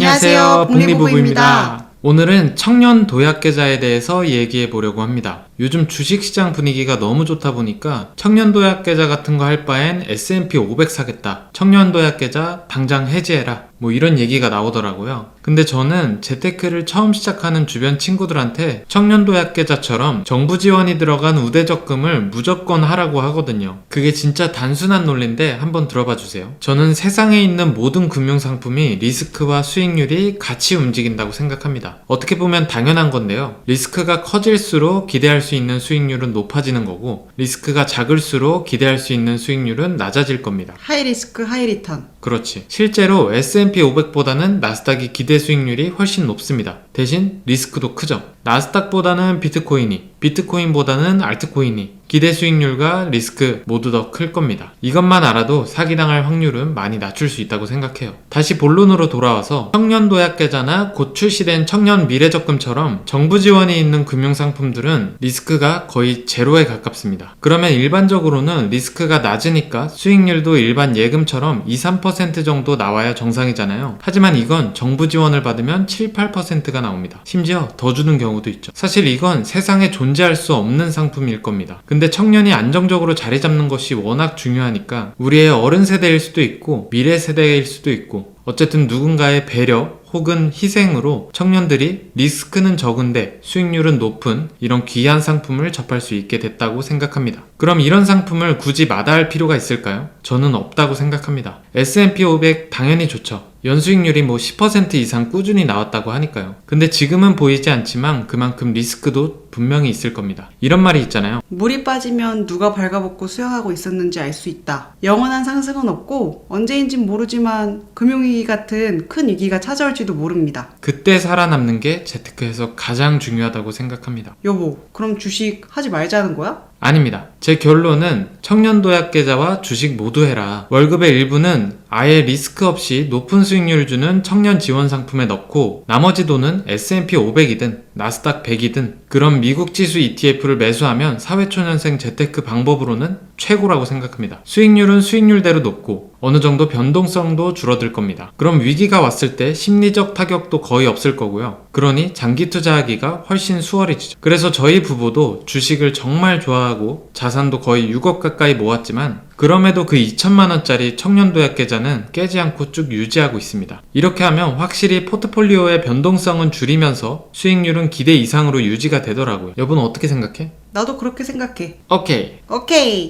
안녕하세요. 복리부부입니다. 오늘은 청년 도약 계좌에 대해서 얘기해 보려고 합니다. 요즘 주식시장 분위기가 너무 좋다 보니까 청년 도약 계좌 같은 거 할 바엔 S&P 500 사겠다. 청년 도약 계좌 당장 해지해라. 뭐 이런 얘기가 나오더라고요. 근데 저는 재테크를 처음 시작하는 주변 친구들한테 청년 도약 계좌처럼 정부 지원이 들어간 우대적금을 무조건 하라고 하거든요. 그게 진짜 단순한 논리인데 한번 들어봐 주세요. 저는 세상에 있는 모든 금융상품이 리스크와 수익률이 같이 움직인다고 생각합니다. 어떻게 보면 당연한 건데요. 리스크가 커질수록 기대할 수 있는 수익률은 높아지는 거고, 리스크가 작을수록 기대할 수 있는 수익률은 낮아질 겁니다. 하이 리스크 하이 리턴. 그렇지. 실제로 S&P 500보다는 나스닥이 기대 수익률이 훨씬 높습니다. 대신 리스크도 크죠. 나스닥보다는 비트코인이, 비트코인보다는 알트코인이 기대 수익률과 리스크 모두 더 클 겁니다. 이것만 알아도 사기당할 확률은 많이 낮출 수 있다고 생각해요. 다시 본론으로 돌아와서 청년 도약 계좌나 곧 출시된 청년 미래적금처럼 정부 지원이 있는 금융상품들은 리스크가 거의 제로에 가깝습니다. 그러면 일반적으로는 리스크가 낮으니까 수익률도 일반 예금처럼 2-3% 정도 나와야 정상이잖아요. 하지만 이건 정부 지원을 받으면 7-8%가 나옵니다. 심지어 더 주는 경우도 있죠. 사실 이건 세상에 존재할 수 없는 상품일 겁니다. 근데 청년이 안정적으로 자리 잡는 것이 워낙 중요하니까 우리의 어른 세대일 수도 있고 미래 세대일 수도 있고, 어쨌든 누군가의 배려 혹은 희생으로 청년들이 리스크는 적은데 수익률은 높은 이런 귀한 상품을 접할 수 있게 됐다고 생각합니다. 그럼 이런 상품을 굳이 마다할 필요가 있을까요? 저는 없다고 생각합니다. S&P 500 당연히 좋죠. 연수익률이 10% 이상 꾸준히 나왔다고 하니까요. 근데 지금은 보이지 않지만 그만큼 리스크도 분명히 있을 겁니다. 이런 말이 있잖아요. 물이 빠지면 누가 발가벗고 수영하고 있었는지 알 수 있다. 영원한 상승은 없고 언제인진 모르지만 금융위기 같은 큰 위기가 찾아올지도 모릅니다. 그때 살아남는 게 재테크에서 가장 중요하다고 생각합니다. 여보, 그럼 주식 하지 말자는 거야? 아닙니다. 제 결론은 청년 도약 계좌와 주식 모두 해라. 월급의 일부는 아예 리스크 없이 높은 수익률을 주는 청년 지원 상품에 넣고, 나머지 돈은 S&P 500이든 나스닥 100이든 그런 미국 지수 ETF를 매수하면 사회초년생 재테크 방법으로는 최고라고 생각합니다. 수익률은 수익률대로 높고 어느 정도 변동성도 줄어들 겁니다. 그럼 위기가 왔을 때 심리적 타격도 거의 없을 거고요. 그러니 장기 투자하기가 훨씬 수월해지죠. 그래서 저희 부부도 주식을 정말 좋아하고 자산도 거의 6억 가까이 모았지만 그럼에도 그 2천만 원짜리 청년 도약 계좌는 깨지 않고 쭉 유지하고 있습니다. 이렇게 하면 확실히 포트폴리오의 변동성은 줄이면서 수익률은 기대 이상으로 유지가 되더라고요. 여보는 어떻게 생각해? 나도 그렇게 생각해. 오케이. 오케이.